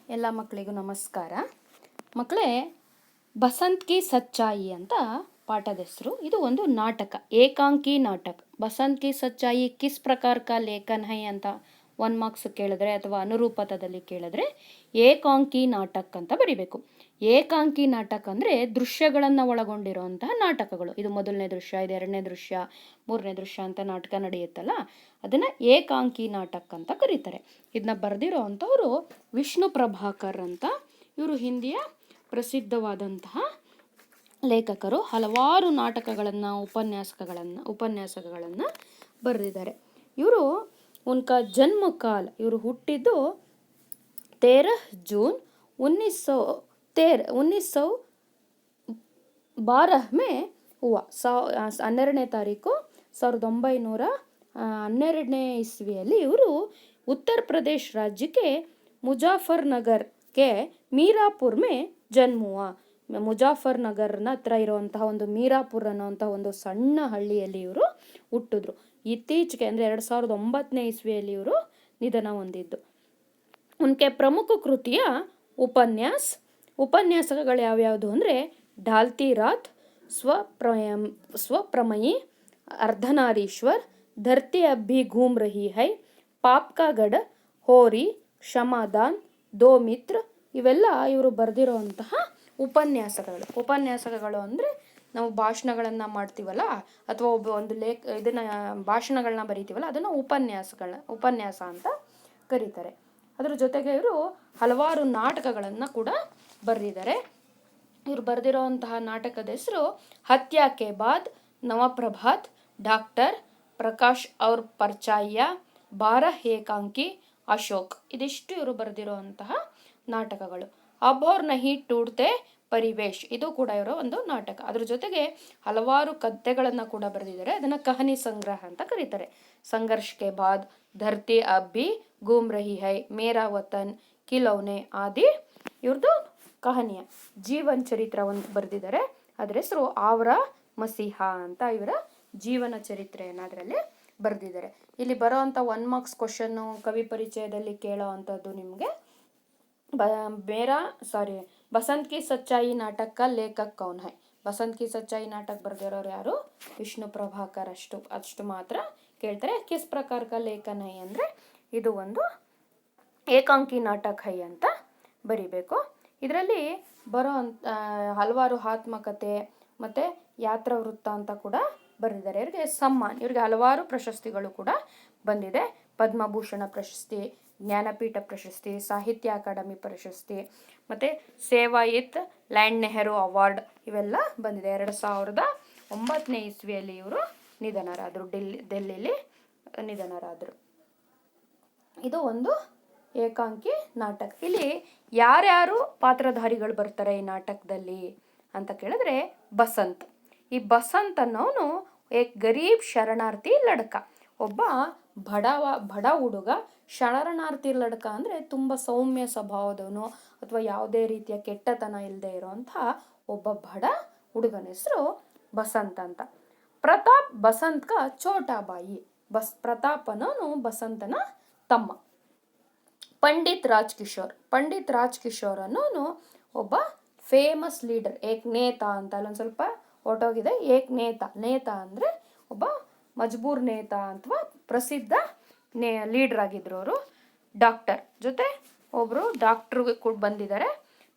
ಎಲ್ಲ ಮಕ್ಕಳಿಗೂ ನಮಸ್ಕಾರ. ಮಕ್ಕಳೇ, ಬಸಂತ್ ಕಿ ಸಚ್ಚಾಯಿ ಅಂತ ಪಾಠದ ಹೆಸರು. ಇದು ಒಂದು ನಾಟಕ, ಏಕಾಂಕಿ ನಾಟಕ. ಬಸಂತ್ ಕಿ ಸಚ್ಚಾಯಿ ಕಿಸ್ ಪ್ರಕಾರ ಕಾ ಲೇಖನ್ ಹೈ ಅಂತ 1 ಮಾರ್ಕ್ಸ್ ಕೇಳಿದ್ರೆ ಅಥವಾ ಅನುರೂಪತದಲ್ಲಿ ಕೇಳಿದ್ರೆ ಏಕಾಂಕಿ ನಾಟಕ ಅಂತ ಬರಿಬೇಕು. ಏಕಾಂಕಿ ನಾಟಕ ಅಂದರೆ ದೃಶ್ಯಗಳನ್ನು ಒಳಗೊಂಡಿರುವಂತಹ ನಾಟಕಗಳು. ಇದು ಮೊದಲನೇ ದೃಶ್ಯ, ಇದು ಎರಡನೇ ದೃಶ್ಯ, ಮೂರನೇ ದೃಶ್ಯ ಅಂತ ನಾಟಕ ನಡೆಯುತ್ತಲ್ಲ, ಅದನ್ನು ಏಕಾಂಕಿ ನಾಟಕ ಅಂತ ಕರೀತಾರೆ. ಇದನ್ನ ಬರೆದಿರೋ ಅಂಥವರು ವಿಷ್ಣು ಪ್ರಭಾಕರ್ ಅಂತ. ಇವರು ಹಿಂದಿಯ ಪ್ರಸಿದ್ಧವಾದಂತಹ ಲೇಖಕರು. ಹಲವಾರು ನಾಟಕಗಳನ್ನು, ಉಪನ್ಯಾಸಗಳನ್ನು ಬರೆದಿದ್ದಾರೆ. ಇವರು ಉನ್ಕಾ ಜನ್ಮ ಕಾಲ, ಇವರು ಹುಟ್ಟಿದ್ದು 13 ಜೂನ್ 1912 ಮೇ ಹುआ. 12ನೇ ತಾರೀಕು 1912ನೇ ಇಸ್ವಿಯಲ್ಲಿ ಇವರು ಉತ್ತರ ಪ್ರದೇಶ ರಾಜ್ಯಕ್ಕೆ ಮುಜಾಫರ್ನಗರ್ಗೆ ಮೀರಾಪುರ್ ಮೇ ಜನ್ಮ ಹುआ. ಮುಜಾಫರ್ನಗರ್ನ ಹತ್ರ ಇರುವಂತಹ ಒಂದು ಮೀರಾಪುರ್ ಅನ್ನೋಂಥ ಒಂದು ಸಣ್ಣ ಹಳ್ಳಿಯಲ್ಲಿ ಇವರು ಹುಟ್ಟಿದ್ರು. ಇತ್ತೀಚೆಗೆ ಅಂದರೆ 2009ನೇ ಇಸ್ವಿಯಲ್ಲಿ ಇವರು ನಿಧನ ಹೊಂದಿದ್ದು. ಉನ್ಕೆ ಪ್ರಮುಖ ಕೃತಿಯ ಉಪನ್ಯಾಸಗಳು ಯಾವ್ಯಾವುದು ಅಂದರೆ ಢಾಲ್ತಿ ರಾತ್, ಸ್ವಪ್ರಮಯಿ, ಅರ್ಧನಾರೀಶ್ವರ್, ಧರ್ತಿ ಅಬ್ಬಿ ಘೂಮ್ ರಹಿ ಹೈ, ಪಾಪ್ ಕಾ ಗಢ, ಹೋರಿ, ಕ್ಷಮಾದಾನ್, ದೋ ಮಿತ್ರ, ಇವೆಲ್ಲ ಇವರು ಬರೆದಿರುವಂತಹ ಉಪನ್ಯಾಸಗಳು ಅಂದರೆ ನಾವು ಭಾಷಣಗಳನ್ನು ಮಾಡ್ತೀವಲ್ಲ, ಅಥವಾ ಒಂದು ಭಾಷಣಗಳನ್ನ ಬರೀತೀವಲ್ಲ, ಅದನ್ನು ಉಪನ್ಯಾಸ ಅಂತ ಕರೀತಾರೆ. ಅದರ ಜೊತೆಗೆ ಇವರು ಹಲವಾರು ನಾಟಕಗಳನ್ನು ಕೂಡ ಬರೆದಿದ್ದಾರೆ. ಇವರು ಬರೆದಿರೋಂತಹ ನಾಟಕದ ಹೆಸರು ಹತ್ಯಾ ಕೆ ಬಾದ್, ನವಪ್ರಭಾತ್, ಡಾಕ್ಟರ್, ಪ್ರಕಾಶ್ ಔರ್ ಪರ್ಚಾಯ್ಯ, 12 ಏಕಾಂಕಿ, ಅಶೋಕ್. ಇದಿಷ್ಟು ಇವರು ಬರೆದಿರುವಂತಹ ನಾಟಕಗಳು. ಅಬ್ ಔರ್ ನಹಿ ಟೂಟ್ತೆ ಪರಿವೇಶ್, ಇದು ಕೂಡ ಇವರ ಒಂದು ನಾಟಕ. ಅದ್ರ ಜೊತೆಗೆ ಹಲವಾರು ಕಥೆಗಳನ್ನು ಕೂಡ ಬರೆದಿದ್ದಾರೆ. ಅದನ್ನು ಕಹನಿ ಸಂಗ್ರಹ ಅಂತ ಕರೀತಾರೆ. ಸಂಘರ್ಷ್ ಕೆ ಬಾದ್, ಧರ್ತಿ ಅಬ್ಬಿ ಘೂಮ್ ರಹಿ ಹೈ, ಮೇರಾ ವತನ್, ಕಿಲೌನೆ ಆದಿ ಇವ್ರದ್ದು ಕಹನಿಯ ಜೀವನ ಚರಿತ್ರವನ್ನು ಬರೆದಿದ್ದಾರೆ. ಅದರ ಹೆಸರು ಆವ್ರಾ ಮಸೀಹಾ ಅಂತ ಇವರ ಜೀವನ ಚರಿತ್ರೆಯನ್ನು ಅದರಲ್ಲಿ ಬರೆದಿದ್ದಾರೆ. ಇಲ್ಲಿ ಬರೋ ಅಂಥ 1 ಮಾರ್ಕ್ಸ್ ಕ್ವಶನ್ನು ಕವಿ ಪರಿಚಯದಲ್ಲಿ ಕೇಳೋ ಅಂಥದ್ದು ನಿಮಗೆ ಬಸಂತ್ ಕಿ ಸಚ್ಚಾಯಿ ನಾಟಕ ಲೇಖಕ್ ಕೌನ್ ಹೈ. ಬಸಂತ್ ಕಿ ಸಚ್ಚಾಯಿ ನಾಟಕ ಬರೆದಿರೋರು ಯಾರು? ವಿಷ್ಣು ಪ್ರಭಾಕರ್. ಅಷ್ಟು ಮಾತ್ರ ಕೇಳ್ತಾರೆ. ಕಿಸ್ ಪ್ರಕಾರ ಕಾ ಲೇಖನ್ ಹೈ ಅಂದರೆ ಇದು ಒಂದು ಏಕಾಂಕಿ ನಾಟಕ ಹೈ ಅಂತ ಬರಿಬೇಕು. ಇದರಲ್ಲಿ ಬರೋ ಹಲವಾರು ಆತ್ಮಕಥೆ ಮತ್ತು ಯಾತ್ರಾ ವೃತ್ತ ಅಂತ ಕೂಡ ಬರೆದಿದ್ದಾರೆ. ಇವರಿಗೆ ಹಲವಾರು ಪ್ರಶಸ್ತಿಗಳು ಕೂಡ ಬಂದಿದೆ. ಪದ್ಮಭೂಷಣ ಪ್ರಶಸ್ತಿ, ಜ್ಞಾನಪೀಠ ಪ್ರಶಸ್ತಿ, ಸಾಹಿತ್ಯ ಅಕಾಡೆಮಿ ಪ್ರಶಸ್ತಿ ಮತ್ತು ಸೇವಾಯಿತ್ ಲ್ಯಾಂಡ್ ನೆಹರು ಅವಾರ್ಡ್ ಇವೆಲ್ಲ ಬಂದಿದೆ. 2009ನೇ ಇಸ್ವಿಯಲ್ಲಿ ಇವರು ನಿಧನರಾದರು. ಡೆಲ್ಲಿಲಿ ನಿಧನರಾದರು. ಇದು ಒಂದು ಏಕಾಂಕಿ ನಾಟಕ. ಇಲ್ಲಿ ಯಾರ್ಯಾರು ಪಾತ್ರಧಾರಿಗಳು ಬರ್ತಾರೆ ಈ ನಾಟಕದಲ್ಲಿ ಅಂತ ಕೇಳಿದ್ರೆ ಬಸಂತ್. ಈ ಬಸಂತ್ ಅನ್ನೋನು ಗರೀಬ್ ಶರಣಾರ್ಥಿ ಲಡ್ಕ, ಒಬ್ಬ ಬಡ ಹುಡುಗ. ಶರಣಾರ್ಥಿ ಲಡ್ಕ ಅಂದರೆ ತುಂಬ ಸೌಮ್ಯ ಸ್ವಭಾವದವನು ಅಥವಾ ಯಾವುದೇ ರೀತಿಯ ಕೆಟ್ಟತನ ಇಲ್ಲದೆ ಇರೋಂಥ ಒಬ್ಬ ಬಡ ಹುಡುಗನ ಹೆಸರು ಬಸಂತ್ ಅಂತ. ಪ್ರತಾಪ್ ಬಸಂತ್ ಕಾ ಛೋಟಾ ಬಾಯಿ. ಪ್ರತಾಪ್ ಅನ್ನೋನು ಬಸಂತನ ತಮ್ಮ. ಪಂಡಿತ್ ರಾಜ್ ಕಿಶೋರ್ ಅನ್ನೋನು ಒಬ್ಬ ಫೇಮಸ್ ಲೀಡರ್, ನೇತಾ ಅಂತ. ಅಲ್ಲೊಂದು ಸ್ವಲ್ಪ ಹೊರಟೋಗಿದೆ. ನೇತಾ ಅಂದರೆ ಒಬ್ಬ ಮಜ್ಬೂರ್ ನೇತಾ ಅಥವಾ ಪ್ರಸಿದ್ಧ ಲೀಡರ್ ಆಗಿದ್ರು ಅವರು. ಡಾಕ್ಟರ್ ಜೊತೆ ಒಬ್ಬರು ಡಾಕ್ಟ್ರು ಕೂಡ ಬಂದಿದ್ದಾರೆ.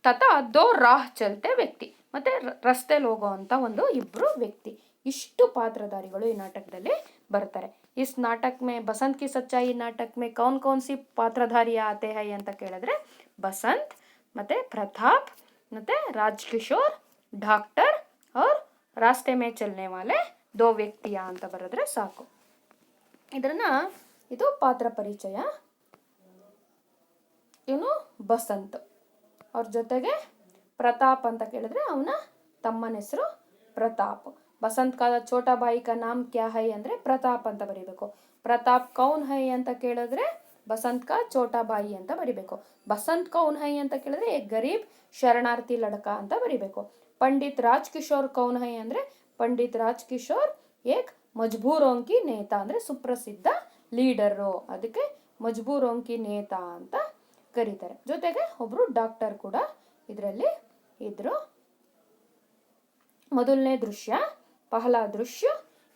ತಥಾ ದೋ ರಾಹ್ ಚಲ್ತೆ ವ್ಯಕ್ತಿ, ಮತ್ತು ರಸ್ತೆಯಲ್ಲಿ ಹೋಗೋವಂಥ ಇಬ್ಬರು ವ್ಯಕ್ತಿ. ಇಷ್ಟು ಪಾತ್ರಧಾರಿಗಳು ಈ ನಾಟಕದಲ್ಲಿ ಬರ್ತಾರೆ. इस नाटक में बसंत की सच्चाई नाटक में कौन सी पात्रधारी आते हैं ಅಂತ ಕೇಳಿದ್ರೆ ಬಸಂತ್ ಮತ್ತೆ ಪ್ರತಾಪ್ ಮತ್ತೆ ರಾಜ್ ಕಿಶೋರ್, ಡಾಕ್ಟರ್ और रास्ते में चलने वाले 2 ವ್ಯಕ್ತಿಯ ಅಂತ ಬರೆದ್ರೆ ಸಾಕು. ಇದು ಪಾತ್ರ ಪರಿಚಯ. ಇವನು ಬಸಂತ್. ಅವ್ರ ಜೊತೆಗೆ ಪ್ರತಾಪ್ ಅಂತ ಕೇಳಿದ್ರೆ ಅವನ ತಮ್ಮನ ಹೆಸರು ಪ್ರತಾಪ್. ಬಸಂತ್ ಕಾ ಛೋಟಾ ಬಾಯಿ ಕಾ ನಾಮ್ ಕ್ಯಾ ಹೈ ಅಂದರೆ ಪ್ರತಾಪ್ ಅಂತ ಬರೀಬೇಕು. ಪ್ರತಾಪ್ ಕೌನ್ ಹೈ ಅಂತ ಕೇಳಿದ್ರೆ ಬಸಂತ್ ಕಾ ಛೋಟಾ ಬಾಯಿ ಅಂತ ಬರಿಬೇಕು. ಬಸಂತ್ ಕೌನ್ ಹೈ ಅಂತ ಕೇಳಿದ್ರೆ ಗರೀಬ್ ಶರಣಾರ್ಥಿ ಲಡ್ಕ ಅಂತ ಬರಿಬೇಕು. ಪಂಡಿತ್ ರಾಜ್ ಕಿಶೋರ್ ಕೌನ್ ಹೈ ಅಂದರೆ ಪಂಡಿತ್ ರಾಜ್ ಕಿಶೋರ್ ಏಕ್ ಮಜ್ಬೂರೋಂಕಿ ನೇತಾ ಅಂದರೆ ಸುಪ್ರಸಿದ್ಧ ಲೀಡರು, ಅದಕ್ಕೆ ಮಜ್ಬೂರೋಂಕಿ ನೇತಾ ಅಂತ ಕರೀತಾರೆ. ಜೊತೆಗೆ ಒಬ್ಬರು ಡಾಕ್ಟರ್ ಕೂಡ ಇದರಲ್ಲಿ ಇದ್ರು. ಮೊದಲನೇ ದೃಶ್ಯ ಪಹಲಾ ದೃಶ್ಯ.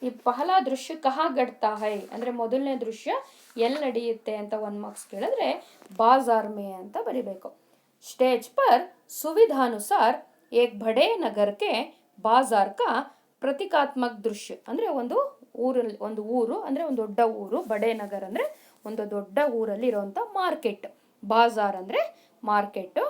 ಈ ಪಹಲಾ ದೃಶ್ಯ ಕಹಾ ಗಡ್ತಾ ಹೈ ಅಂದರೆ ಮೊದಲನೇ ದೃಶ್ಯ ಎಲ್ಲಿ ನಡೆಯುತ್ತೆ ಅಂತ 1 ಮಾರ್ಕ್ಸ್ ಕೇಳಿದ್ರೆ ಬಾಜಾರ್ ಮೇ ಅಂತ ಬರಿಬೇಕು. ಸ್ಟೇಜ್ ಪರ್ ಸುವಿಧಾನುಸಾರ ಏಕ್ ಬಡೇ ನಗರಕ್ಕೆ ಬಾಜಾರ್ ಕಾ ಪ್ರತೀಕಾತ್ಮಕ ದೃಶ್ಯ ಅಂದರೆ ಒಂದು ಊರು ಅಂದರೆ ಒಂದು ದೊಡ್ಡ ಊರು. ಬಡೇ ನಗರ ಅಂದರೆ ಒಂದು ದೊಡ್ಡ ಊರಲ್ಲಿ ಇರುವಂಥ ಮಾರ್ಕೆಟ್. ಬಾಜಾರ್ ಅಂದರೆ ಮಾರ್ಕೆಟ್.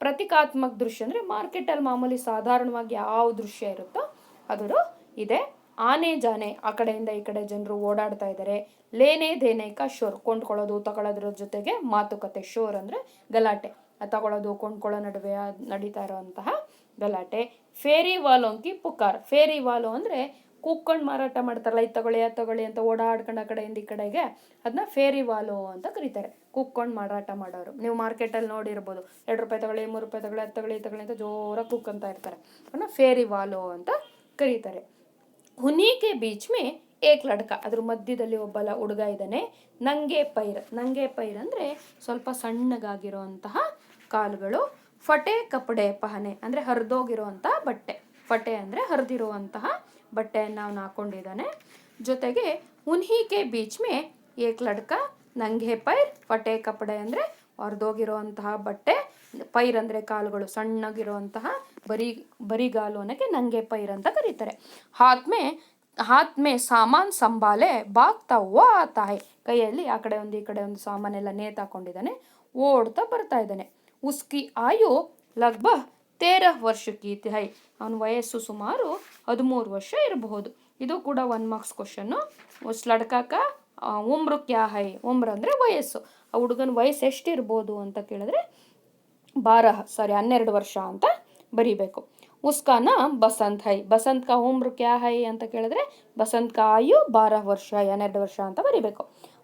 ಪ್ರತೀಕಾತ್ಮಕ ದೃಶ್ಯ ಅಂದರೆ ಮಾರ್ಕೆಟಲ್ಲಿ ಮಾಮೂಲಿ ಸಾಧಾರಣವಾಗಿ ಯಾವ ದೃಶ್ಯ ಇರುತ್ತೋ ಅದು ಇದೆ. ಆನೆ ಜಾನೆ ಆ ಕಡೆಯಿಂದ ಈ ಕಡೆ ಜನರು ಓಡಾಡ್ತಾ ಇದ್ದಾರೆ. ಲೇನೆ ದೇನೆ ಕಾ ಶೋರ್ ಕೊಂಡ್ಕೊಳ್ಳೋದು ತಗೊಳ್ಳೋದ್ರ ಜೊತೆಗೆ ಮಾತುಕತೆ. ಶೋರ್ ಅಂದರೆ ಗಲಾಟೆ, ತಗೊಳ್ಳೋದು ಕೊಂಡ್ಕೊಳ್ಳೋ ನಡುವೆ ನಡೀತಾ ಇರೋವಂತಹ ಗಲಾಟೆ. ಫೇರಿ ವಾಲೋಂಕಿ ಪುಕಾರ್. ಫೇರಿ ವಾಲೋ ಅಂದರೆ ಕೂಕ್ಕೊಂಡು ಮಾರಾಟ ಮಾಡ್ತಾರಲ್ಲ, ಇದು ತಗೊಳ್ಳಿ ಅದು ತಗೊಳ್ಳಿ ಅಂತ ಓಡಾಡ್ಕೊಂಡು ಆ ಕಡೆಯಿಂದ ಈ ಕಡೆಗೆ, ಅದನ್ನ ಫೇರಿ ವಾಲೋ ಅಂತ ಕರೀತಾರೆ. ಕೂಕ್ಕೊಂಡು ಮಾರಾಟ ಮಾಡೋರು. ನೀವು ಮಾರ್ಕೆಟಲ್ಲಿ ನೋಡಿರ್ಬೋದು, 2 ರೂಪಾಯಿ ತಗೊಳ್ಳಿ, 3 ರೂಪಾಯಿ ತಗೊಳ್ಳಿ, ಅದು ತಗೊಳ್ಳಿ ತಗೊಳ್ಳಿ ಅಂತ ಜೋರಾಗಿ ಕೂಕ್ಕಂತ ಇರ್ತಾರೆ. ಅದನ್ನ ಫೇರಿ ವಾಲೋ ಅಂತ ಕರೀತಾರೆ. ಹುನಿಕೆ ಬೀಚ್ ಮೇ ಏಕ್ ಲಡ್ಕ. ಅದ್ರ ಮಧ್ಯದಲ್ಲಿ ಒಬ್ಬ ಹುಡುಗ ಇದ್ದಾನೆ. ನಂಗೆ ಪೈರ್ ಅಂದರೆ ಸ್ವಲ್ಪ ಸಣ್ಣಗಾಗಿರುವಂತಹ ಕಾಲುಗಳು. ಫಟೆ ಕಪಡೆ ಪಹನೆ ಅಂದರೆ ಹರಿದೋಗಿರುವಂತಹ ಬಟ್ಟೆ. ಫಟೆ ಅಂದರೆ ಹರಿದಿರುವಂತಹ ಬಟ್ಟೆಯನ್ನು ಅವನು ಹಾಕೊಂಡಿದ್ದಾನೆ. ಜೊತೆಗೆ ಉನ್ಹಿಕೆ ಬೀಚ್ ಮೇ ಏಕ್ ಲಡ್ಕ ನಂಗೆ ಪೈರ್. ಫಟೆ ಕಪಡೆ ಅಂದರೆ ಹರಿದೋಗಿರುವಂತಹ ಬಟ್ಟೆ. ಪೈರ್ ಅಂದರೆ ಕಾಲುಗಳು, ಸಣ್ಣಗಿರುವಂತಹ ಬರಿಗಾಲು ಅನ್ನೋಕ್ಕೆ ನಂಗೆ ಪೈರ್ ಅಂತ ಕರೀತಾರೆ. ಹಾತ್ ಮೇ ಸಾಮಾನ್ ಸಂಭಾಲೆ ಬಾಗ್ತಾ ಹುವಾ ಆತಾ ಹೈ. ಕೈಯಲ್ಲಿ ಆ ಕಡೆ ಒಂದು ಈ ಕಡೆ ಒಂದು ಸಾಮಾನೆಲ್ಲ ನೇತಾಕೊಂಡಿದ್ದಾನೆ, ಓಡ್ತಾ ಬರ್ತಾ ಇದ್ದಾನೆ. ಉಸ್ಕಿ ಆಯು ಲಗ್ಭಗ್ 13 ವರ್ಷ ಕಿ ಹೈ. ಅವನ ವಯಸ್ಸು ಸುಮಾರು 13 ವರ್ಷ ಇರಬಹುದು. ಇದು ಕೂಡ 1 ಮಾರ್ಕ್ಸ್ ಕ್ವಶನ್ನು. ಉಸ್ ಲಡ್ಕಾಕ ಉಮ್ರು ಕ್ಯಾ ಹೈ. ಉಮ್ರ ಅಂದರೆ ವಯಸ್ಸು. ಆ ಹುಡುಗನ ವಯಸ್ಸು ಎಷ್ಟಿರ್ಬೋದು ಅಂತ ಕೇಳಿದ್ರೆ 12 ವರ್ಷ ಅಂತ ಬರಿಬೇಕು. ಉಸ್ಕಾ ನಾಮ್ ಬಸಂತ್ ಹೈ. ಬಸಂತ್ ಕಾ ಉಮ್ರ ಕ್ಯಾ ಹೈ ಅಂತ ಕೇಳಿದ್ರೆ ಬಸಂತ್ ಕಾ ಆಯು 12 ವರ್ಷ 12 ವರ್ಷ ಅಂತ ಬರಿಬೇಕು.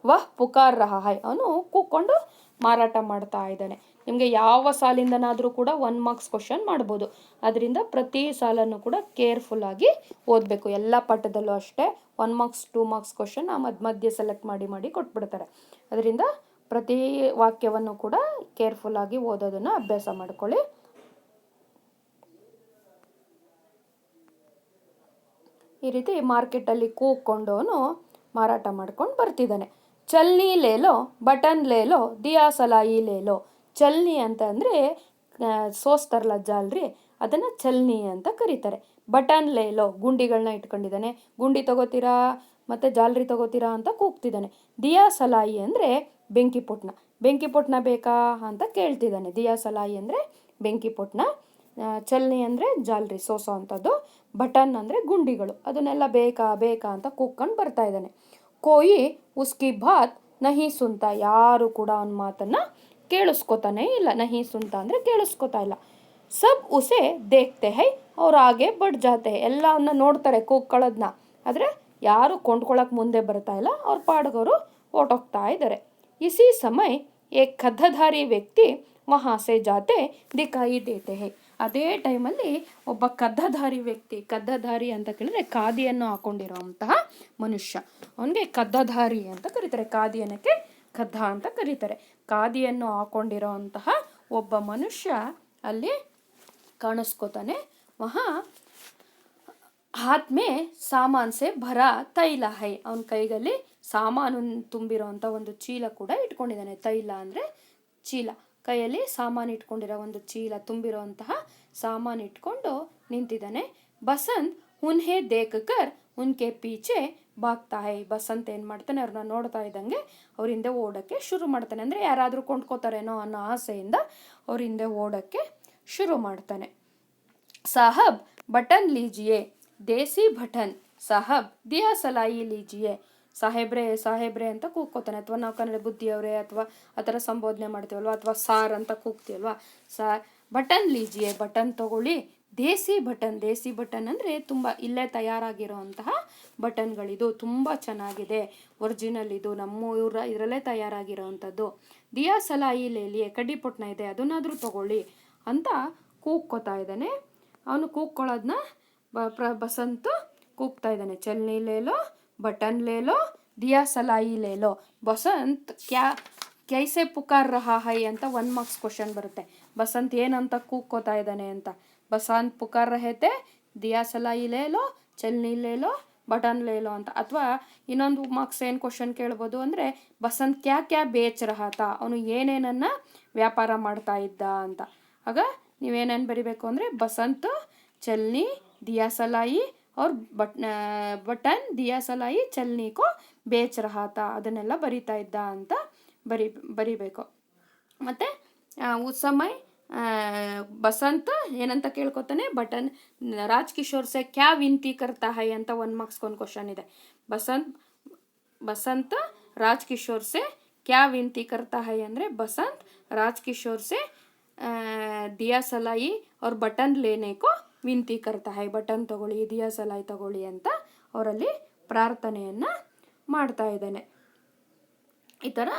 ವಹ್ ಪುಕಾರ್ ರಹಾ ಹೈ. ಅವನು ಕೂಕ್ಕೊಂಡು ಮಾರಾಟ ಮಾಡ್ತಾ ಇದ್ದಾನೆ. ನಿಮಗೆ ಯಾವ ಸಾಲಿಂದನಾದರೂ ಕೂಡ 1 ಮಾರ್ಕ್ಸ್ ಕ್ವಶನ್ ಮಾಡ್ಬೋದು. ಅದರಿಂದ ಪ್ರತಿ ಸಾಲನ್ನು ಕೂಡ ಕೇರ್ಫುಲ್ ಆಗಿ ಓದಬೇಕು. ಎಲ್ಲ ಪಾಠದಲ್ಲೂ ಅಷ್ಟೇ 1 ಮಾರ್ಕ್ಸ್ 2 ಮಾರ್ಕ್ಸ್ ಕ್ವಶನ್ ಮಧ್ಯೆ ಸೆಲೆಕ್ಟ್ ಮಾಡಿ ಕೊಟ್ಬಿಡ್ತಾರೆ. ಅದರಿಂದ ಪ್ರತಿ ವಾಕ್ಯವನ್ನು ಕೂಡ ಕೇರ್ಫುಲ್ ಆಗಿ ಓದೋದನ್ನು ಅಭ್ಯಾಸ ಮಾಡ್ಕೊಳ್ಳಿ. ಈ ರೀತಿ ಮಾರ್ಕೆಟಲ್ಲಿ ಕೂಕ್ಕೊಂಡು ಅವನು ಮಾರಾಟ ಮಾಡ್ಕೊಂಡು ಬರ್ತಿದ್ದಾನೆ. ಚಲ್ನಿ ಲೇಲೋ ಬಟನ್ ಲೇಲೋ ದಿಯಾ ಸಲಾಯಿ ಲೇಲೋ. ಚಲ್ನಿ ಅಂತ ಅಂದರೆ ಸೋಸ್ತಾರಲ್ಲ ಜಾಲ್ರಿ, ಅದನ್ನು ಚಲ್ನಿ ಅಂತ ಕರೀತಾರೆ. ಬಟನ್ ಲೇಲೋ ಗುಂಡಿಗಳನ್ನ ಇಟ್ಕೊಂಡಿದ್ದಾನೆ. ಗುಂಡಿ ತಗೋತೀರಾ ಮತ್ತು ಜಾಲ್ರಿ ತಗೋತೀರಾ ಅಂತ ಕೂಗ್ತಿದ್ದಾನೆ. ದಿಯಾ ಸಲಾಯಿ ಅಂದರೆ ಬೆಂಕಿ ಪೊಟ್ನ ಬೇಕಾ ಅಂತ ಕೇಳ್ತಿದ್ದಾನೆ. ದಿಯಾ ಸಲಾಯಿ ಅಂದರೆ ಬೆಂಕಿ ಪೊಟ್ನ. ಚಲ್ನಿ ಅಂದರೆ ಜಾಲ್ರಿ ಸೋಸೋ ಅಂಥದ್ದು. ಬಟನ್ ಅಂದರೆ ಗುಂಡಿಗಳು. ಅದನ್ನೆಲ್ಲ ಬೇಕಾ ಅಂತ ಕೂಗ್ಕೊಂಡು ಬರ್ತಾ ಇದ್ದಾನೆ. ಕೋಯಿ ಉಸ್ಕಿ ಬಾತ್ ನಹಿ ಸುಂತ. ಯಾರು ಕೂಡ ಅವನ ಮಾತನ್ನು ಕೇಳಿಸ್ಕೊತಾನೆ ಇಲ್ಲ. ನಹಿ ಸುಂತ ಅಂದರೆ ಕೇಳಿಸ್ಕೊತಾ ಇಲ್ಲ. ಸಬ್ ಉಸೆ ದೇಖ್ತೆ ಹೈ ಅವ್ರು ಹಾಗೆ ಬಡ್ ಜಾತೆ. ಎಲ್ಲ ಅವನ್ನ ನೋಡ್ತಾರೆ ಕೂಗ್ಕೊಳ್ಳೋದನ್ನ, ಆದರೆ ಯಾರು ಕೊಂಡ್ಕೊಳ್ಳೋಕೆ ಮುಂದೆ ಬರ್ತಾ ಇಲ್ಲ. ಅವ್ರ ಪಾಡ್ಗವರು ಹೊರ್ಟೋಗ್ತಾ ಇದ್ದಾರೆ. ಇಸಿ ಸಮಯ ಏಕ್ ಕದ್ದಧಾರಿ ವ್ಯಕ್ತಿ ವಹಾ ಸೆ ಜಾತೆ ದಿಕಾಯಿ ದೇತೆ ಹೈ. ಅದೇ ಟೈಮಲ್ಲಿ ಒಬ್ಬ ಕದ್ದಧಾರಿ ವ್ಯಕ್ತಿ, ಕದ್ದಧಾರಿ ಅಂತ ಕೇಳಿದ್ರೆ ಖಾದಿಯನ್ನು ಹಾಕೊಂಡಿರೋಂತಹ ಮನುಷ್ಯ, ಅವನಿಗೆ ಕದ್ದಧಾರಿ ಅಂತ ಕರೀತಾರೆ. ಖಾದಿಯನ್ನಕ್ಕೆ ಕದ್ದ ಅಂತ ಕರೀತಾರೆ. ಖಾದಿಯನ್ನು ಹಾಕೊಂಡಿರೋ ಅಂತಹ ಒಬ್ಬ ಮನುಷ್ಯ ಅಲ್ಲಿ ಕಾಣಿಸ್ಕೋತಾನೆ. ವಹಾ ಹಾತ್ ಮೇ ಸಾಮಾನ್ ಸೆ ಭರ ತೈಲ ಹೈ. ಅವನ ಕೈಗಲ್ಲಿ ಸಾಮಾನು ತುಂಬಿರೋ ಅಂಥ ಒಂದು ಚೀಲ ಕೂಡ ಇಟ್ಕೊಂಡಿದ್ದಾನೆ. ತೈಲ ಅಂದರೆ ಚೀಲ. ಕೈಯಲ್ಲಿ ಸಾಮಾನು ಇಟ್ಕೊಂಡಿರೋ ಒಂದು ಚೀಲ, ತುಂಬಿರೋ ಅಂತಹ ಸಾಮಾನು ಇಟ್ಕೊಂಡು ನಿಂತಿದ್ದಾನೆ. ಬಸಂತ್ ಉನ್ಹೇ ದೇಖಕರ್ ಉನ್ಕೆ ಪೀಚೆ ಬಾಗ್ತಾ ಹೈ. ಬಸಂತ್ ಏನು ಮಾಡ್ತಾನೆ, ಅವ್ರನ್ನ ನೋಡ್ತಾ ಇದ್ದಂಗೆ ಅವ್ರ ಹಿಂದೆ ಓಡೋಕ್ಕೆ ಶುರು ಮಾಡ್ತಾನೆ. ಅಂದರೆ ಯಾರಾದರೂ ಕೊಂಡ್ಕೋತಾರೇನೋ ಅನ್ನೋ ಆಸೆಯಿಂದ ಅವ್ರ ಹಿಂದೆ ಓಡೋಕ್ಕೆ ಶುರು ಮಾಡ್ತಾನೆ. ಸಾಹಬ್ ಬಟನ್ ಲೀಜಿಯೇ ದೇಸಿ ಬಟನ್. ಸಾಹಬ್ ದಿಯಾ ಸಲಾಯಿ ಲೀಜಿಯೇ. ಸಾಹೇಬ್ರೆ ಅಂತ ಕೂಗ್ಕೋತಾನೆ. ಅಥವಾ ನಾವು ಕನ್ನಡ ಬುದ್ಧಿಯವರೇ ಅಥವಾ ಆ ಥರ ಸಂಬೋಧನೆ ಮಾಡ್ತೀವಲ್ವ, ಅಥವಾ ಸಾರ್ ಅಂತ ಕೂಗ್ತೀವಲ್ವ. ಬಟನ್ ಲೀಜಿಯೇ, ಬಟನ್ ತಗೊಳ್ಳಿ. ದೇಸಿ ಬಟನ್ ಅಂದರೆ ತುಂಬ ಇಲ್ಲೇ ತಯಾರಾಗಿರೋಂತಹ ಬಟನ್ಗಳಿದು, ತುಂಬ ಚೆನ್ನಾಗಿದೆ, ಒರಿಜಿನಲ್ ಇದು, ನಮ್ಮ ಇದರಲ್ಲೇ ತಯಾರಾಗಿರೋವಂಥದ್ದು. ದಿಯಾ ಸಲಾಯಿ ಲೇಲಿ, ಕಡ್ಡಿ ಪೊಟ್ನ ಇದೆ, ಅದನ್ನಾದರೂ ತಗೊಳ್ಳಿ ಅಂತ ಕೂಗ್ಕೋತಾ ಇದ್ದಾನೆ. ಅವನು ಕೂಗ್ಕೊಳ್ಳೋದನ್ನ ಬಸಂತ್ ಕೂಗ್ತಾ ಇದ್ದಾನೆ. ಚಲ್ನಿ ಲೇಲೋ, ಬಟನ್ ಲೇಲೋ, ದಿಯಾ ಸಲಾಯಿ ಲೇಲೋ. ಬಸಂತ್ ಕೈಸೆ ಪುಕಾರ್ ರಹಾ ಹೈ ಅಂತ 1 ಮಾರ್ಕ್ಸ್ ಕ್ವಶನ್ ಬರುತ್ತೆ. ಬಸಂತ್ ಏನಂತ ಕೂಗ್ಕೋತಾ ಇದ್ದಾನೆ ಅಂತ. ಬಸಂತ್ ಪುಕಾರ್ ರಹೆ ತೆ, ದಿಯಾ ಸಲಾಯಿ ಲೇ ಲೋ, ಚಲ್ನಿ ಲೇ ಲೋ, ಬಟನ್ ಲೇ ಲೋ ಅಂತ. ಅಥವಾ ಇನ್ನೊಂದು ಮಾರ್ಕ್ಸ್ ಏನು ಕ್ವಶನ್ ಕೇಳ್ಬೋದು ಅಂದರೆ, ಬಸಂತ್ ಕ್ಯಾ ಕ್ಯಾ ಬೇಚ್ ರಹಾ ತಾ, ಅವನು ಏನೇನನ್ನ ವ್ಯಾಪಾರ ಮಾಡ್ತಾ ಇದ್ದ ಅಂತ. ಆಗ ನೀವೇನೇನು ಬರಿಬೇಕು ಅಂದರೆ, ಬಸಂತ್ ಚಲ್ನಿ ದಿಯಾ ಸಲಾಯಿ ಅವ್ರ ಬಟನ್ ದಿಯಾ ಸಲಾಯಿ ಚಲ್ನಿ ಕೋ ಬೇಚ್ ರಹಾ ತಾ, ಅದನ್ನೆಲ್ಲ ಬರಿತಾ ಇದ್ದ ಅಂತ ಬರಿಬೇಕು. ಮತ್ತು ಉಸ್ ಸಮಯ ಬಸಂತ್ ಏನಂತ ಕೇಳ್ಕೊತಾನೆ, ಬಟನ್ ರಾಜ್ ಕಿಶೋರ್ ಸೆ ಕ್ಯಾ ವಿಂತಿ ಕರ್ತಾ ಹೈ ಅಂತ 1 ಮಾರ್ಕ್ಸ್ ಒಂದು ಕ್ವಶನ್ ಇದೆ. ಬಸಂತ್ ರಾಜ್ ಕಿಶೋರ್ ಸೆ ಕ್ಯಾ ವಿಂತಿ ಕರ್ತಾ ಹೈ ಅಂದರೆ, ಬಸಂತ್ ರಾಜ್ ಕಿಶೋರ್ ಸೆ ದಿಯಾ ಸಲಾಯಿ ಅವ್ರ ಬಟನ್ ಲೇನೇಕೋ ವಿಂತಿ ಕರ್ತಾ ಹೈ, ಬಟನ್ ತಗೊಳ್ಳಿ, ದಿಯಾ ಸಲಾಯಿ ತಗೊಳ್ಳಿ ಅಂತ ಅವರಲ್ಲಿ ಪ್ರಾರ್ಥನೆಯನ್ನು ಮಾಡ್ತಾ ಇದ್ದಾನೆ. ಈ ಥರ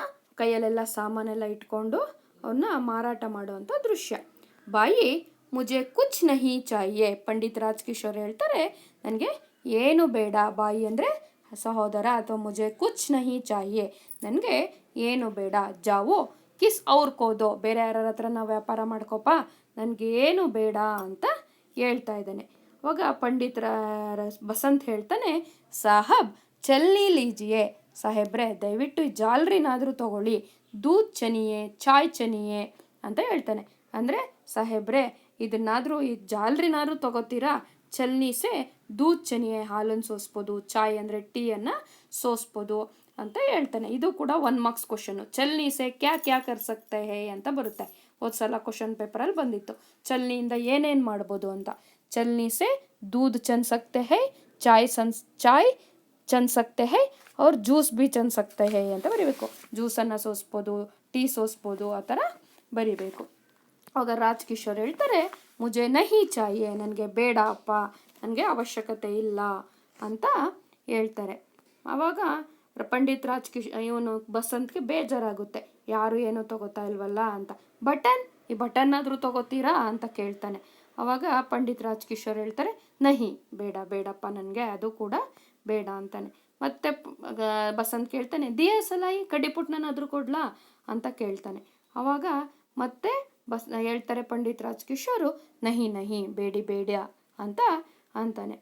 ಕೈಯಲ್ಲೆಲ್ಲ ಸಾಮಾನೆಲ್ಲ ಇಟ್ಕೊಂಡು ಅವನ್ನ ಮಾರಾಟ ಮಾಡುವಂಥ ದೃಶ್ಯ. ಬಾಯಿ ಮುಜೆ ಕುಚ್ ನಹಿ ಚಾಹಿಯೆ, ಪಂಡಿತ್ ರಾಜ್ ಕಿಶೋರ್ ಹೇಳ್ತಾರೆ, ನನಗೆ ಏನು ಬೇಡ. ಬಾಯಿ ಅಂದರೆ ಸಹೋದರ ಅಥವಾ ಮುಜೆ ಕುಚ್ ನಹಿ ಚಾಹಿಯೆ, ನನಗೆ ಏನು ಬೇಡ. ಜಾವೋ ಕಿಸ್ ಅವ್ರ ಕೋದೋ, ಬೇರೆ ಯಾರ ಹತ್ರ ನಾವು ವ್ಯಾಪಾರ ಮಾಡ್ಕೋಪ, ನನಗೇನು ಬೇಡ ಅಂತ ಹೇಳ್ತಾ ಇದ್ದಾನೆ. ಅವಾಗ ಪಂಡಿತ್ ಬಸಂತ್ ಹೇಳ್ತಾನೆ, ಸಾಹಬ್ ಚಲ್ನಿ ಲೀಜಿಯೆ, ಸಾಹೇಬ್ರೆ ದಯವಿಟ್ಟು ಜಾಲ್ರಿನಾದರೂ ತಗೊಳ್ಳಿ, ದೂದ್ ಚನಿಯೆ ಚಾಯ್ ಚನಿಯೆ ಅಂತ ಹೇಳ್ತಾನೆ. ಅಂದರೆ ಸಾಹೇಬ್ರೆ ಇದನ್ನಾದರೂ ಈ ಜಾಲ್ರಿನಾದರೂ ತಗೋತೀರಾ, ಚಲ್ನಿಸೆ ದೂದ್ ಚನಿಯೆ, ಹಾಲನ್ನು ಸೋಸ್ಬೋದು, ಚಾಯ್ ಅಂದರೆ ಟೀಯನ್ನು ಸೋಸ್ಬೋದು ಅಂತ ಹೇಳ್ತಾನೆ. ಇದು ಕೂಡ 1 ಮಾರ್ಕ್ಸ್ ಕ್ವಶನ್ನು. ಚಲ್ನಿಸೆ ಕ್ಯಾ ಕ್ಯಾ ಕರ್ ಸಕ್ತೆ ಹೇ ಅಂತ ಬರುತ್ತೆ. ಹೋದ್ಸಲ ಕ್ವಶನ್ ಪೇಪರಲ್ಲಿ ಬಂದಿತ್ತು, ಚಲ್ನಿಯಿಂದ ಏನೇನು ಮಾಡ್ಬೋದು ಅಂತ. ಚಲ್ನಿಸೆ दूध चन सकते हैं, ಚಾಯ್ ಚನ್ ಸಕ್ತೆ ಹೈ ಅವ್ರ ಜ್ಯೂಸ್ ಬಿ ಚನ್ ಸಕ್ತೆ ಹೈ ಅಂತ ಬರಿಬೇಕು. ಜ್ಯೂಸನ್ನು ಸೋಸ್ಬೋದು, ಟೀ ಸೋಸ್ಬೋದು, ಆ ಥರ ಬರಿಬೇಕು. ಆವಾಗ ರಾಜ್ ಕಿಶೋರ್ ಹೇಳ್ತಾರೆ, ಮುಜೆ ನಹಿ ಚಾಹಿಯೆ, ನನಗೆ ಬೇಡ ಅಪ್ಪ, ನನಗೆ ಅವಶ್ಯಕತೆ ಇಲ್ಲ ಅಂತ ಹೇಳ್ತಾರೆ. ಆವಾಗ ಪಂಡಿತ್ ಇವನು ಬಸಂತ್ಗೆ ಬೇಜಾರಾಗುತ್ತೆ, ಯಾರು ಏನೂ ತಗೋತಾ ಇಲ್ವಲ್ಲ ಅಂತ. ಈ ಬಟನ್ನಾದರೂ ತಗೋತೀರಾ ಅಂತ ಕೇಳ್ತಾನೆ. ಆವಾಗ ಪಂಡಿತ್ ರಾಜ್ ಕಿಶೋರ್ ಹೇಳ್ತಾರೆ, ನಹಿ ಬೇಡಪ್ಪ, ನನಗೆ ಅದು ಕೂಡ ಬೇಡ ಅಂತಾನೆ. ಮತ್ತೆ ಬಸಂತ್ ಕೇಳ್ತಾನೆ, ದಿಯಾ ಸಲಾಯಿ ಕಡ್ಡಿಪುಟ್ನಾದ್ರೂ ಕೊಡ್ಲಾ ಅಂತ ಕೇಳ್ತಾನೆ. ಆವಾಗ ಮತ್ತೆ ಹೇಳ್ತಾರೆ ಪಂಡಿತ್ ರಾಜ್ ಕಿಶೋರು, ನಹಿ ಬೇಡ ಅಂತ ಅಂತಾನೆ.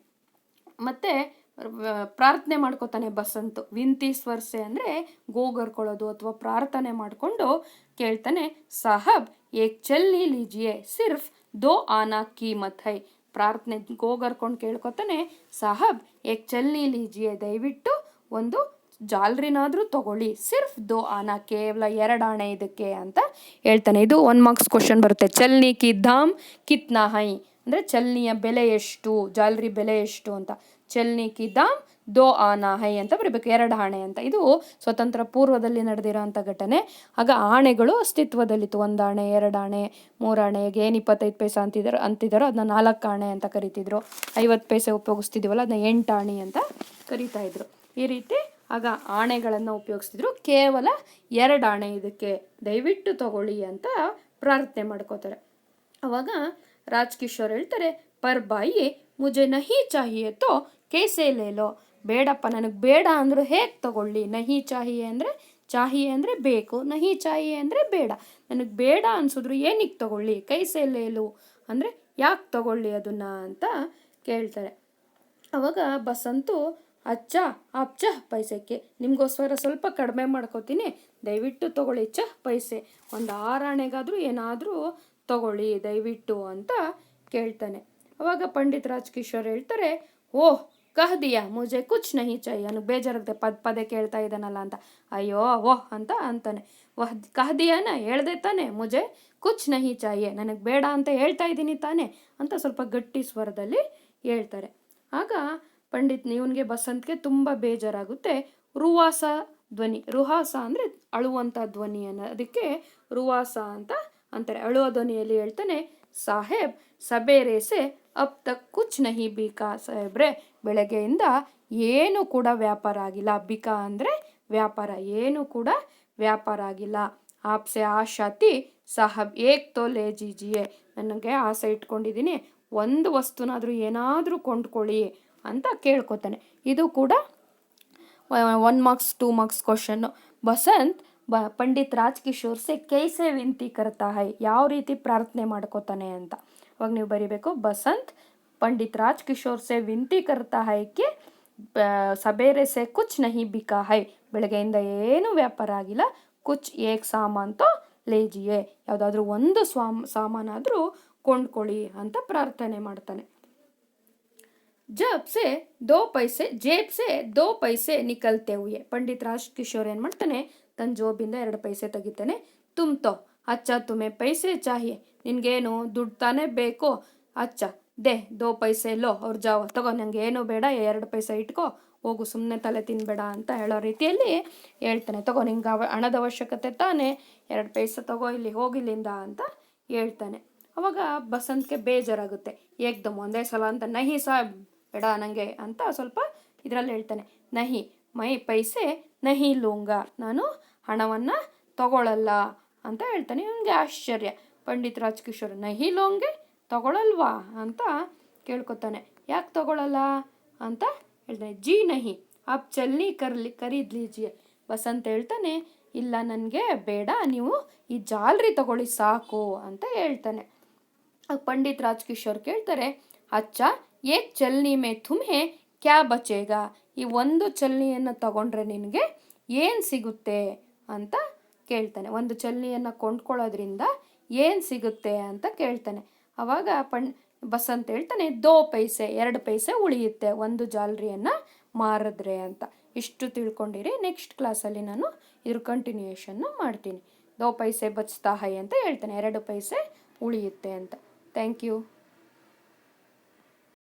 ಮತ್ತೆ ಪ್ರಾರ್ಥನೆ ಮಾಡ್ಕೋತಾನೆ ಬಸಂತ್. ವಿಂತಿ ಸ್ವರ್ಸೆ ಅಂದರೆ ಗೋಗರ್ಕೊಳ್ಳೋದು ಅಥವಾ ಪ್ರಾರ್ಥನೆ ಮಾಡಿಕೊಂಡು ಕೇಳ್ತಾನೆ, ಸಾಹಬ್ ಏಕ್ ಚಲ್ನಿ ಲೀಜಿಯೆ ಸಿರ್ಫ್ 2 ಆನಾ ಕೀಮತ್ ಹೈ. ಪ್ರಾರ್ಥನೆ ಗೋಗರ್ಕೊಂಡು ಕೇಳ್ಕೊತಾನೆ, ಸಾಹಬ್ ಏಕ್ ಚಲ್ನಿ ಲೀಜಿಯೆ, ದಯವಿಟ್ಟು ಒಂದು ಜಾಲ್ರಿನಾದರೂ ತಗೊಳ್ಳಿ, ಸಿರ್ಫ್ 2 ಆನಾ, ಕೇವಲ 2 ಆಣೆ ಇದಕ್ಕೆ ಅಂತ ಹೇಳ್ತಾನೆ. ಇದು 1 ಮಾರ್ಕ್ಸ್ ಕ್ವಶನ್ ಬರುತ್ತೆ. ಚಲ್ನಿ ಕಿ ದಾಮ್ ಕಿತ್ನಾ ಹೈ ಅಂದರೆ ಚಲ್ನಿಯ ಬೆಲೆ ಎಷ್ಟು, ಜಾಲ್ರಿ ಬೆಲೆ ಎಷ್ಟು ಅಂತ. ಚಲ್ನಿ ಕಿ ದಾಮ್ 2 ಆನಾ ಹೈ ಅಂತ ಬರಬೇಕು, 2 ಆಣೆ ಅಂತ. ಇದು ಸ್ವತಂತ್ರ ಪೂರ್ವದಲ್ಲಿ ನಡೆದಿರೋ ಅಂಥ ಘಟನೆ. ಆಗ ಆಣೆಗಳು ಅಸ್ತಿತ್ವದಲ್ಲಿತ್ತು. 1 ಆಣೆ, 2 ಆಣೆ, 3 ಆಣೆ, ಏನು 25 ಪೈಸೆ ಅಂತಿದ್ದಾರೋ ಅದನ್ನ 4 ಆಣೆ ಅಂತ ಕರಿತಿದ್ರು. 50 ಪೈಸೆ ಉಪಯೋಗಿಸ್ತಿದ್ದೀವಲ್ಲ ಅದನ್ನ 8 ಆಣೆ ಅಂತ ಕರಿತಾ ಇದ್ರು. ಈ ರೀತಿ ಆಗ ಆಣೆಗಳನ್ನು ಉಪಯೋಗಿಸ್ತಿದ್ರು. ಕೇವಲ 2 ಆಣೆ ಇದಕ್ಕೆ, ದಯವಿಟ್ಟು ತಗೊಳ್ಳಿ ಅಂತ ಪ್ರಾರ್ಥನೆ ಮಾಡ್ಕೋತಾರೆ. ಅವಾಗ ರಾಜ್ ಕಿಶೋರ್ ಹೇಳ್ತಾರೆ, ಪರ್ ಬಾಯಿ ಮುಜೆ ನಹಿ ಚಾಹಿಯೆ ತೋ ಕೇಸೆ ಲೇಲೋ, ಬೇಡಪ್ಪ ನನಗೆ ಬೇಡ ಅಂದರೂ ಹೇಗೆ ತಗೊಳ್ಳಿ. ನಹಿ ಚಾಹಿಯೆ ಅಂದರೆ ಬೇಕು, ನಹಿ ಚಾಹಿಯೆ ಅಂದರೆ ಬೇಡ. ನನಗೆ ಬೇಡ ಅನ್ಸಿದ್ರು ಏನಕ್ಕೆ ತಗೊಳ್ಳಿ, ಕೈಸೆ ಲೇಲು ಅಂದರೆ ಯಾಕೆ ತಗೊಳ್ಳಿ ಅದನ್ನು ಅಂತ ಕೇಳ್ತಾರೆ. ಅವಾಗ ಬಸಂತು, ಅಚ್ಚ ಆಪ್ ಚಹ್ ಪೈಸೆಕ್ಕೆ, ನಿಮಗೋಸ್ಕರ ಸ್ವಲ್ಪ ಕಡಿಮೆ ಮಾಡ್ಕೋತೀನಿ, ದಯವಿಟ್ಟು ತಗೊಳ್ಳಿ, ಚಹ್ ಪೈಸೆ, ಒಂದು 6 ಆಣೆಗಾದರೂ ಏನಾದರೂ ತಗೊಳ್ಳಿ ದಯವಿಟ್ಟು ಅಂತ ಕೇಳ್ತಾನೆ. ಅವಾಗ ಪಂಡಿತ್ ರಾಜ್ ಕಿಶೋರ್ ಹೇಳ್ತಾರೆ, ಓಹ್ ಕಹ್ ದಿಯಾ ಮುಜೆ ಕುಚ್ ನಹಿ ಚಾಹಿಯೆ, ನನಗೆ ಬೇಜಾರಾಗುತ್ತೆ ಪದೇ ಕೇಳ್ತಾ ಇದ್ದಾನಲ್ಲ ಅಂತ. ಅಯ್ಯೋ ಓಹ್ ಅಂತ ಅಂತಾನೆ. ಕಹ್ ದಿಯಾನ ಹೇಳ್ದೆ ತಾನೆ, ಮುಜೆ ಕುಚ್ ನಹಿ ಚಾಹಿಯೆ, ನನಗೆ ಬೇಡ ಅಂತ ಹೇಳ್ತಾ ಇದ್ದೀನಿ ತಾನೆ ಅಂತ ಸ್ವಲ್ಪ ಗಟ್ಟಿ ಸ್ವರದಲ್ಲಿ ಹೇಳ್ತಾರೆ. ಆಗ ಇವನಿಗೆ ಬಸಂತ್ಗೆ ತುಂಬ ಬೇಜಾರಾಗುತ್ತೆ. ರುವಾಸ ಧ್ವನಿ, ರುಹಾಸ ಅಂದರೆ ಅಳುವಂಥ ಧ್ವನಿ ಅದಕ್ಕೆ ರುವಾಸ ಅಂತ ಅಂತಾರೆ. ಅಳುವ ಧ್ವನಿಯಲ್ಲಿ ಹೇಳ್ತಾನೆ, ಸಾಹೇಬ್ ಸಬೇರೆ ಸೆ ಅಬ್ ತಕ್ ಕುಚ್ ನಹಿ ಬಿಕಾ, ಸಾಹೇಬ್ರೆ ಬೆಳಗ್ಗೆಯಿಂದ ಏನು ಕೂಡ ವ್ಯಾಪಾರ ಆಗಿಲ್ಲ. ಬಿಕಾ ಅಂದರೆ ವ್ಯಾಪಾರ, ಏನು ಕೂಡ ವ್ಯಾಪಾರ ಆಗಿಲ್ಲ. ಆಪ್ಸೆ ಆಶಾತಿ ಸಾಹಬ್ ಏಕ್ ತೋ ಲೇ ಜೀಜಿಯೆ, ನನಗೆ ಆಸೆ ಇಟ್ಕೊಂಡಿದ್ದೀನಿ, ಒಂದು ವಸ್ತುನಾದರೂ ಏನಾದರೂ ಕೊಂಡ್ಕೊಳ್ಳಿ ಅಂತ ಕೇಳ್ಕೊತಾನೆ. ಇದು ಕೂಡ 1 marks 2 marks question. Basant Pandit Raj Kishore ಸೆ ಕೈಸೆ ವಿನಂತಿ ಕರ್ತಾ ಹೈ, ಯಾವ ರೀತಿ ಪ್ರಾರ್ಥನೆ ಮಾಡ್ಕೋತಾನೆ ಅಂತ. ಅವಾಗ ನೀವು ಬರಿಬೇಕು ಬಸಂತ್ पंडित राज किशोर से विनती करता है कि ಸಬೇರೆ ಸೆ ಕುಚ್ ನಹಿ ಬಿಕಾ ಹೈ, ಬೆಳಗ್ಗೆಯಿಂದ ಏನು ವ್ಯಾಪಾರ ಆಗಿಲ್ಲ, ಕುಚ್ ಏಕ್ ಸಾಮಾನ್ ತೋ ಲೇಜಿಯೇ, ಯಾವುದಾದ್ರೂ ಒಂದು ಸಾಮಾನಾದರೂ ಕೊಂಡ್ಕೊಳ್ಳಿ ಅಂತ ಪ್ರಾರ್ಥನೆ ಮಾಡ್ತಾನೆ. ಜಬ್ ಸೆ ದೋ ಪೈಸೆ ಜೇಬ್ ಸೆ ದೋ ಪೈಸೆ ನಿಕಲ್ತೆ ಹುಯೆ, ಪಂಡಿತ್ ರಾಜ್ ಕಿಶೋರ್ ಏನು ಮಾಡ್ತಾನೆ, ತನ್ನ ಜೋಬಿಂದ 2 ಪೈಸೆ ತೆಗಿತಾನೆ. ತುಮ್ ತೋ ಅಚ್ಚಾ ತುಮೆ ಪೈಸೆ ಚಾಹಿಯೆ, ನಿನಗೇನು ದುಡ್ಡು ತಾನೇ ಬೇಕು, ಅಚ್ಚಾ ದೇ 2 ಪೈಸೆ ಲೋ ಅವ್ರು ಜಾವ, ತಗೋ ನನಗೆ ಏನೂ ಬೇಡ 2 ಪೈಸೆ ಇಟ್ಕೋ ಹೋಗು, ಸುಮ್ಮನೆ ತಲೆ ತಿನ್ಬೇಡ ಅಂತ ಹೇಳೋ ರೀತಿಯಲ್ಲಿ ಹೇಳ್ತಾನೆ. ತಗೋ ನಿಂಗೆ ಹಣದ ಅವಶ್ಯಕತೆ ತಾನೇ, 2 ಪೈಸೆ ತಗೋ, ಇಲ್ಲಿ ಹೋಗಿಲ್ಲಿಂದ ಅಂತ ಹೇಳ್ತಾನೆ. ಅವಾಗ ಬಸಂತ್ಗೆ ಬೇಜಾರಾಗುತ್ತೆ. ಏಕ್ದಮ್ ಒಂದೇ ಸಲ ಅಂತ ನಹಿ ಸಾಬ್ ಬೇಡ ನನಗೆ ಅಂತ ಸ್ವಲ್ಪ ಇದರಲ್ಲಿ ಹೇಳ್ತಾನೆ. ನಹಿ ಮೈ ಪೈಸೆ ನಹಿ ಲೂಂಗ, ನಾನು ಹಣವನ್ನು ತಗೊಳ್ಳಲ್ಲ ಅಂತ ಹೇಳ್ತಾನೆ. ಇವನಿಗೆ ಆಶ್ಚರ್ಯ, ಪಂಡಿತ್ ರಾಜ್ ಕಿಶೋರ್ ನಹಿ ಲೋಂಗೆ, ತಗೊಳ್ಳಲ್ವಾ ಅಂತ ಕೇಳ್ಕೊತಾನೆ. ಯಾಕೆ ತಗೊಳ್ಳಲ್ಲ ಅಂತ ಹೇಳ್ತಾನೆ. ಜಿ ನಹಿ ಆಪ್ ಚಲ್ನಿ ಖರೀದ್ ಲೀಜಿಯೆ, ಬಸಂತ್ ಹೇಳ್ತಾನೆ ಇಲ್ಲ ನನಗೆ ಬೇಡ, ನೀವು ಈ ಜಾಲ್ರಿ ತಗೊಳ್ಳಿ ಸಾಕು ಅಂತ ಹೇಳ್ತಾನೆ. ಪಂಡಿತ್ ರಾಜ್ ಕಿಶೋರ್ ಕೇಳ್ತಾರೆ, ಅಚ್ಚ ಏಕ್ ಚಲ್ನಿ ಮೇ ತುಮ್ಹೆ ಕ್ಯಾ ಬಚೇಗಾ, ಈ ಒಂದು ಚಲ್ನಿಯನ್ನು ತಗೊಂಡ್ರೆ ನಿನಗೆ ಏನು ಸಿಗುತ್ತೆ ಅಂತ ಕೇಳ್ತಾನೆ. ಒಂದು ಚಲ್ನಿಯನ್ನು ಕೊಂಡ್ಕೊಳ್ಳೋದ್ರಿಂದ ಏನು ಸಿಗುತ್ತೆ ಅಂತ ಕೇಳ್ತಾನೆ. ಆವಾಗ ಬಸಂತ್ ಹೇಳ್ತಾನೆ 2 ಪೈಸೆ 2 ಪೈಸೆ ಉಳಿಯುತ್ತೆ ಒಂದು ಜಾಲ್ರಿಯನ್ನು ಮಾರಿದ್ರೆ ಅಂತ. ಇಷ್ಟು ತಿಳ್ಕೊಂಡಿರಿ. ನೆಕ್ಸ್ಟ್ ಕ್ಲಾಸಲ್ಲಿ ನಾನು ಇದ್ರ ಕಂಟಿನ್ಯೂಯೇಷನ್ನ ಮಾಡ್ತೀನಿ. 2 ಪೈಸೆ ಬಚ್ತಾ ಹೈ ಅಂತ ಹೇಳ್ತಾನೆ, 2 ಪೈಸೆ ಉಳಿಯುತ್ತೆ ಅಂತ. Thank you.